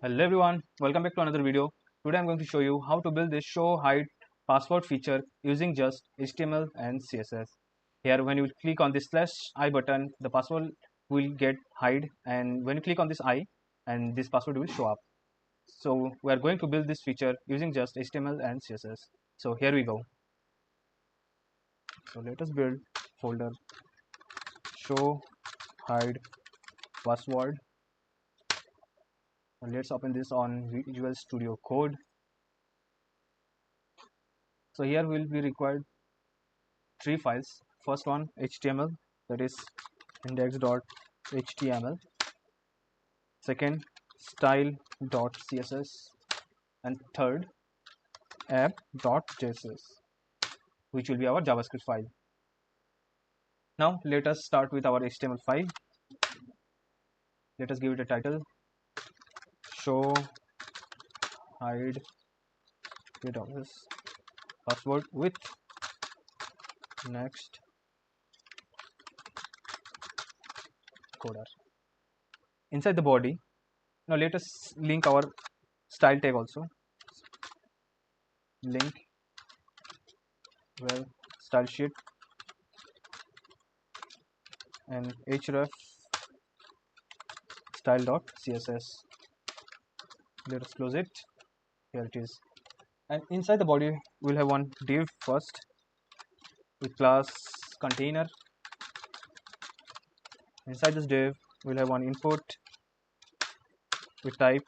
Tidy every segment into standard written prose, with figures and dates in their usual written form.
Hello everyone, welcome back to another video. Today I'm going to show you how to build this show hide password feature using just HTML and CSS. Here when you click on this /I button, the password will get hide, and when you click on this I, and this password will show up. So we are going to build this feature using just HTML and CSS. So here we go. So let us build folder show hide password. Let's open this on Visual Studio Code. So here will be required three files. First one HTML, that is index.html. Second style.css, and third app.js, which will be our JavaScript file. Now let us start with our HTML file. Let us give it a title, show hide password with next coder. Inside the body, now let us link our style tag also. Link well style sheet and href style.css. Let us close it. Here it is. And inside the body we'll have one div first with class container. Inside this div we'll have one input with type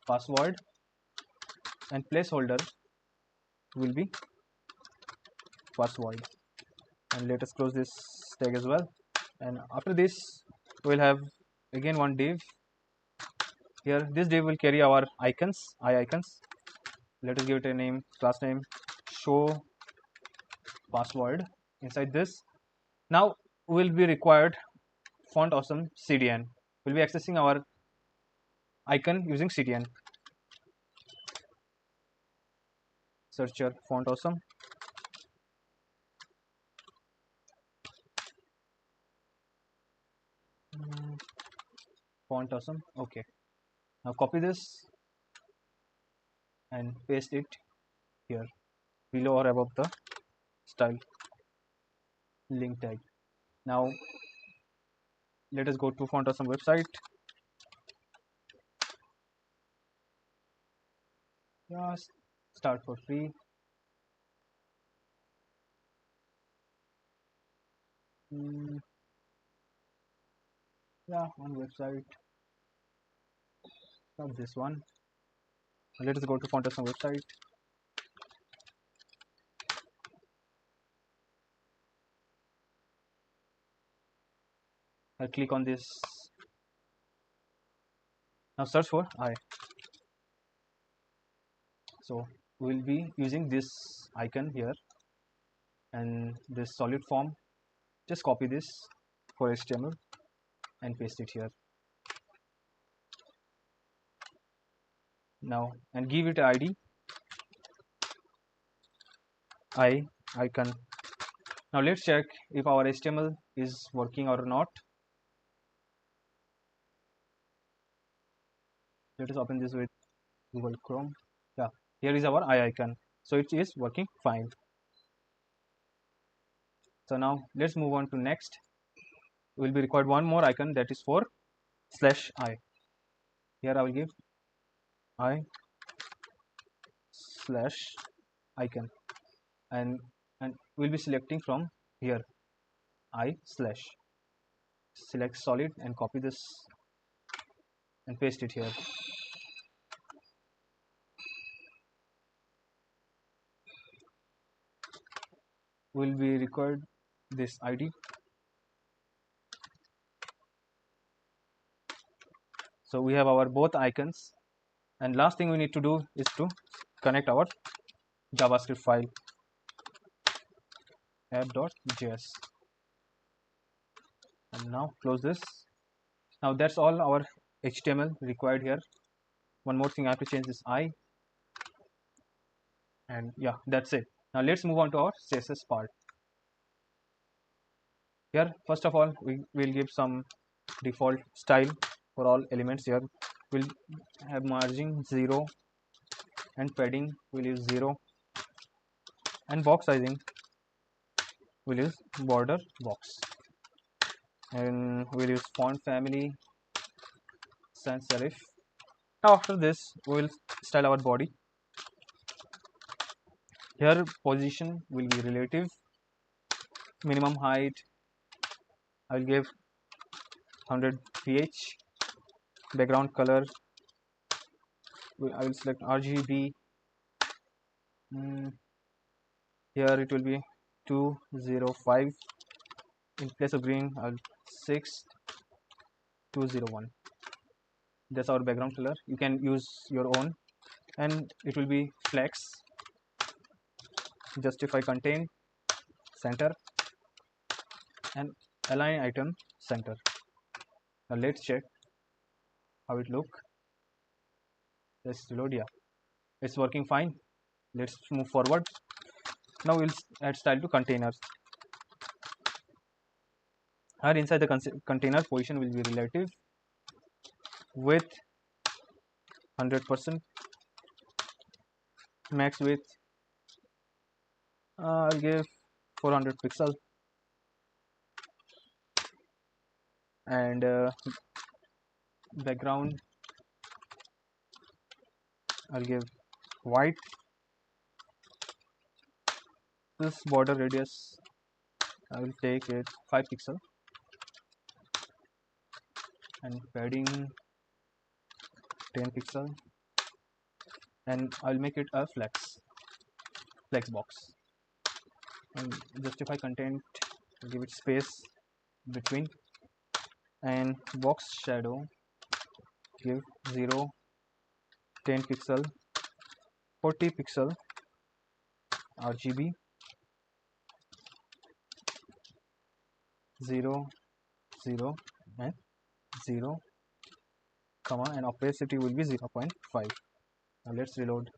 password, and placeholder will be password. And let us close this tag as well. And after this we'll have again one div. Here this div will carry our icons, icons. Let us give it a name, class name show password. Inside this, now will be required font awesome CDN. We'll be accessing our icon using CDN. Searcher font awesome. Font awesome. Okay. Now copy this and paste it here below or above the style link tag. Now let us go to Font Awesome website. Just start for free. Yeah, on website. Not this one. Let us go to Font Awesome website. I click on this. Now search for I. So we'll be using this icon here and this solid form. Just copy this for HTML and paste it here. Now and give it ID I icon. Now let's check if our HTML is working or not. Let us open this with Google Chrome. Yeah, here is our I icon. So it is working fine. So now let's move on to next. Will be required one more icon, that is for /I. Here I will give I /icon, and we'll be selecting from here I/. Select solid and copy this and paste it here. Will be required this ID. So we have our both icons, and last thing we need to do is to connect our JavaScript file app.js, and now close this. Now that's all our HTML required here. One more thing, I have to change this I, and yeah, that's it. Now let's move on to our CSS part. Here first of all we will give some default style for all elements here. will have margin 0, and padding will use 0, and box sizing will use border box, and we'll use font family sans serif. Now after this we will style our body. Here position will be relative, minimum height I will give 100 ph, background color I will select RGB. Here it will be 205. In place of green I'll 6201. That's our background color. You can use your own, and it will be flex, justify content, center, and align item center. Now let's check how it look. Let's load. Yeah, it's working fine. Let's move forward. Now we'll add style to containers. Here inside the container, position will be relative, width 100%, max width I'll give 400 pixel, and background I'll give white. This border radius I will take it 5 pixel, and padding 10 pixel, and I'll make it a flex box, and justify content, give it space between, and box shadow give 0, 10 pixel, 40 pixel RGB, 0, 0, and 0, comma, and opacity will be 0.5. Now let's reload,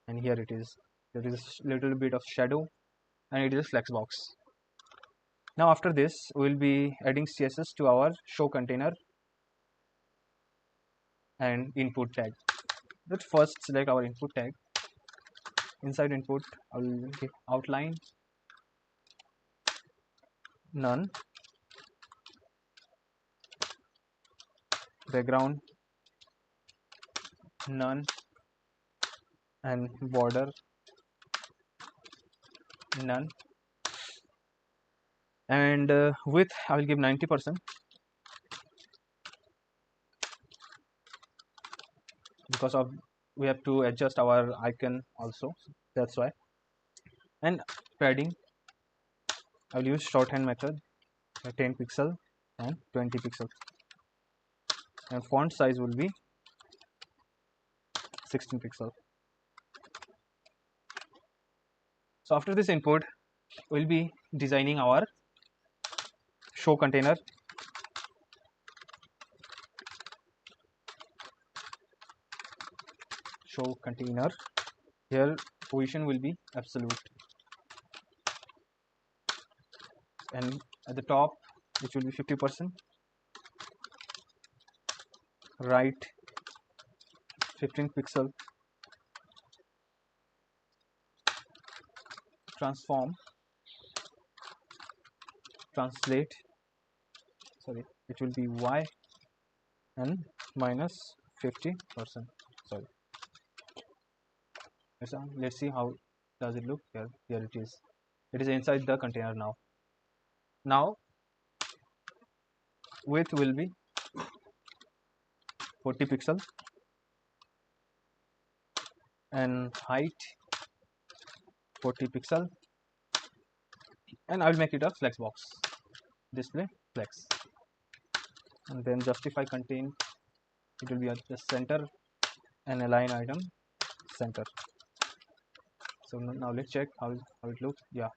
and here it is. There is a little bit of shadow, and it is a flex box. Now after this we will be adding CSS to our show container and input tag. Let's first select our input tag. Inside input I will give outline none, background none, and border none, and width I will give 90%, because of we have to adjust our icon also, that's why. And padding I will use shorthand method, 10 pixel and 20 pixel, and font size will be 16 pixel. So after this input we'll be designing our show container. Show container, here position will be absolute, and at the top which will be 50%, right 15 pixel, transform, translate, sorry, it will be y, and minus 50%. Sorry. Let's see how does it look. Here it is. It is inside the container now. Now width will be 40 pixel, and height 40 pixel, and I will make it a flex box, display flex, and then justify content, it will be at the center, and align item center. So now let's check how it looks. Yeah,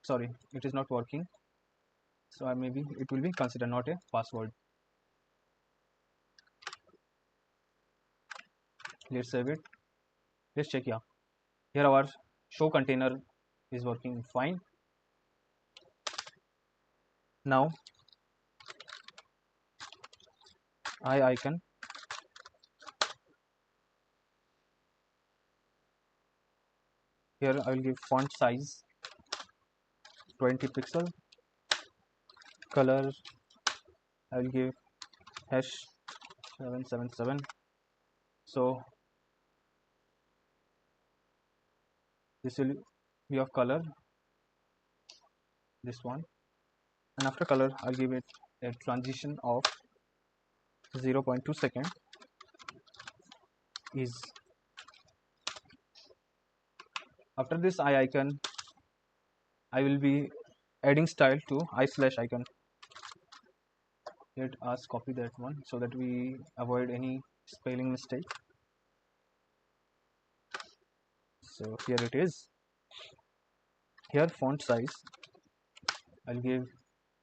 sorry, it is not working, so maybe it will be considered not a password. Let's save it. Let's check. Yeah, here our show container is working fine. Now I icon. Here I will give font size 20 pixel. Color I will give hash 777. So this will be of color, this one, and after color I'll give it a transition of 0.2 second. Is after this I icon, I will be adding style to I/icon. Let us copy that one so that we avoid any spelling mistake. So here it is. Here font size I'll give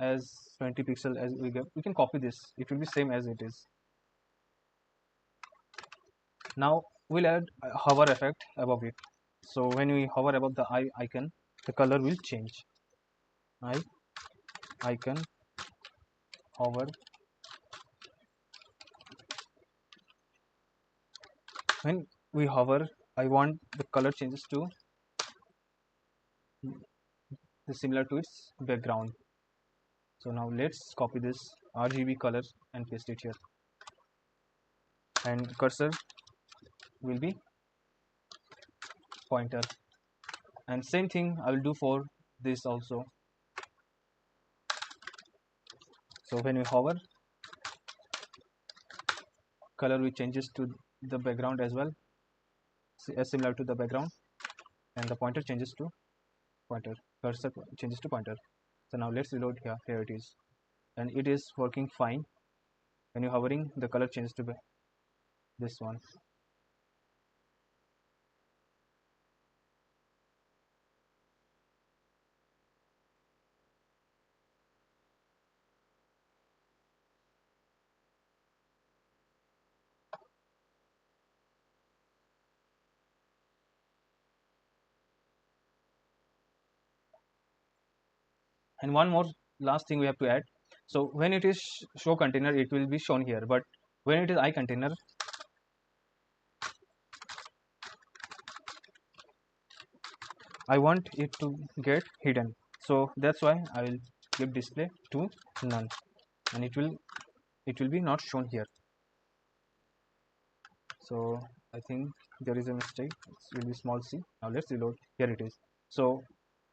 as 20 pixel as we give. We can copy this, it will be same as it is. Now we'll add a hover effect above it. So when we hover above the I icon, the color will change. I icon hover. When we hover, I want the color changes to similar to its background. So now let's copy this RGB color and paste it here. And cursor will be pointer. And same thing I will do for this also. So when we hover, color will changes to the background as well, as similar to the background, and the pointer changes to pointer. Cursor changes to pointer. So now let's reload here. Here it is, and it is working fine. When you're hovering, the color changes to this one. And one more last thing we have to add. So when it is show container, it will be shown here, but when it is I container, I want it to get hidden. So that's why I will give display to none, and it will be not shown here. So I think there is a mistake. It will be small c. Now let's reload. Here it is. So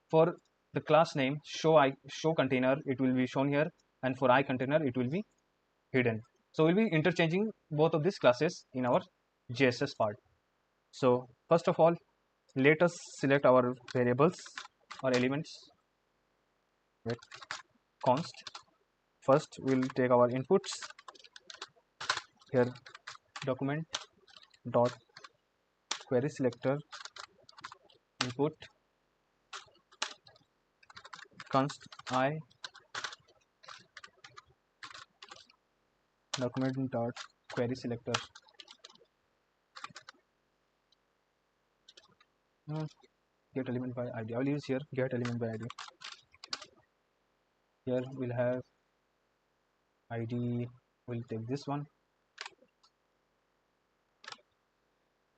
for the class name show container, it will be shown here, and for I container it will be hidden. So we'll be interchanging both of these classes in our JSS part. So first of all, let us select our variables or elements with const. First we'll take our inputs. Here document dot query selector input const I document dot query selector get element by id. I will use here get element by id. Here we'll have id, we'll take this one,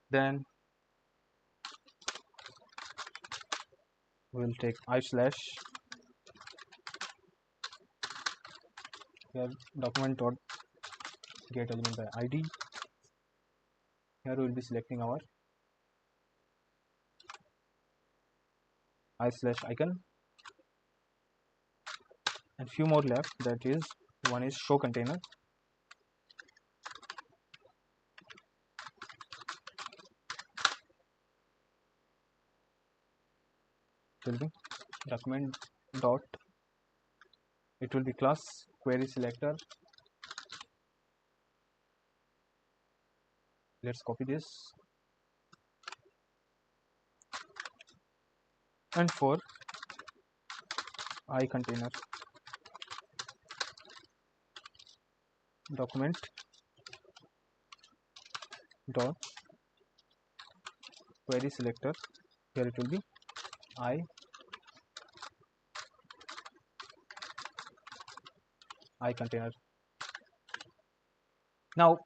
then we'll take I slash here document dot get element by id. Here we will be selecting our I slash icon, and few more left. That is, one is show container, it will be document dot, it will be class query selector. Let's copy this, and for I container document dot query selector, here it will be I container. Now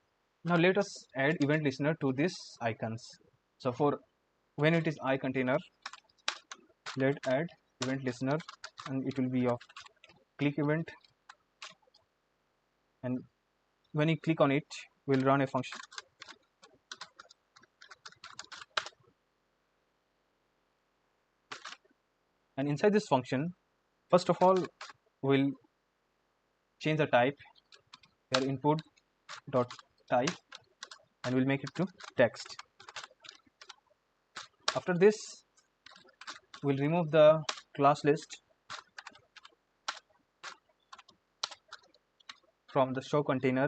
let us add event listener to this icons. So for when it is I container, let add event listener, and it will be of click event, and when you click on it, we'll run a function. And inside this function, first of all, we'll change the type here, input dot type, and we'll make it to text. After this, we'll remove the class list from the show container,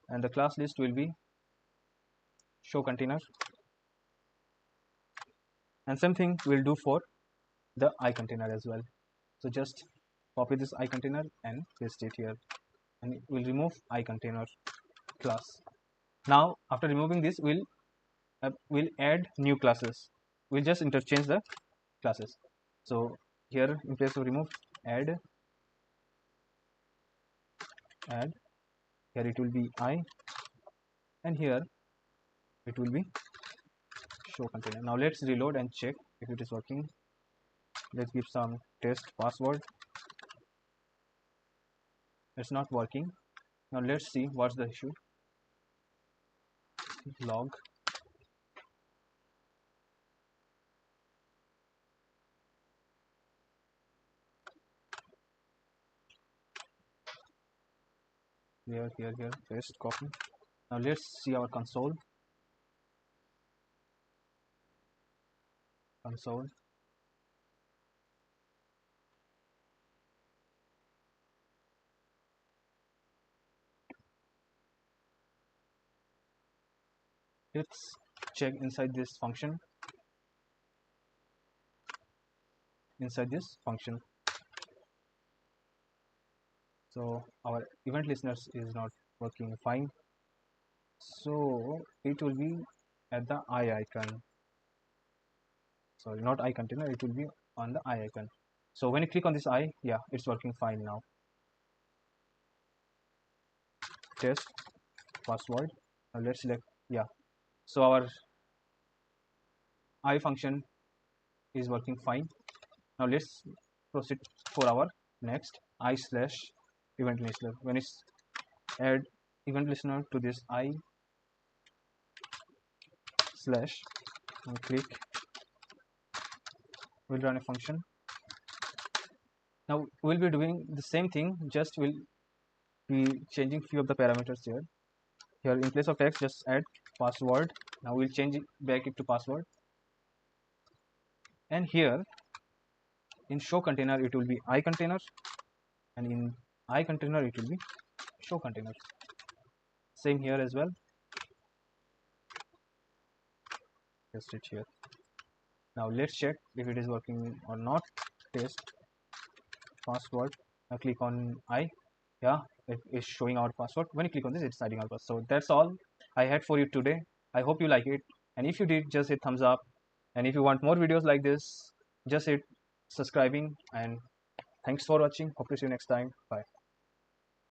and the class list will be show container, and same thing we'll do for the I container as well. So just copy this I container and paste it here, and we'll remove I container class. Now after removing this, we'll add new classes. We'll just interchange the classes. So here, in place of remove, add, here it will be I, and here it will be show container. Now let's reload and check if it is working. Let's give some test password. It's not working. Now let's see what's the issue. Log. Here, paste, copy. Now let's see our console. Let's check inside this function. So our event listeners is not working fine. So it will be at the I icon. Sorry, not I container, it will be on the I icon. So when you click on this I, yeah, it's working fine now. Test password. Now let's select, yeah. So our I function is working fine. Now let's proceed for our next I slash event listener. When it's add event listener to this I slash, and click, we'll run a function. Now we'll be doing the same thing, just we'll be changing few of the parameters here. Here in place of text, just add password. Now we'll change it back to password, and here in show container it will be I container, and in I container it will be show container. Same here as well. Test it here. Now let's check if it is working or not. Test password. Now click on I. Yeah, it is showing our password. When you click on this, it's hiding our password. So that's all I had for you today. I hope you like it, and if you did, just hit thumbs up, and if you want more videos like this, just hit subscribing, and thanks for watching. Hope to see you next time. Bye.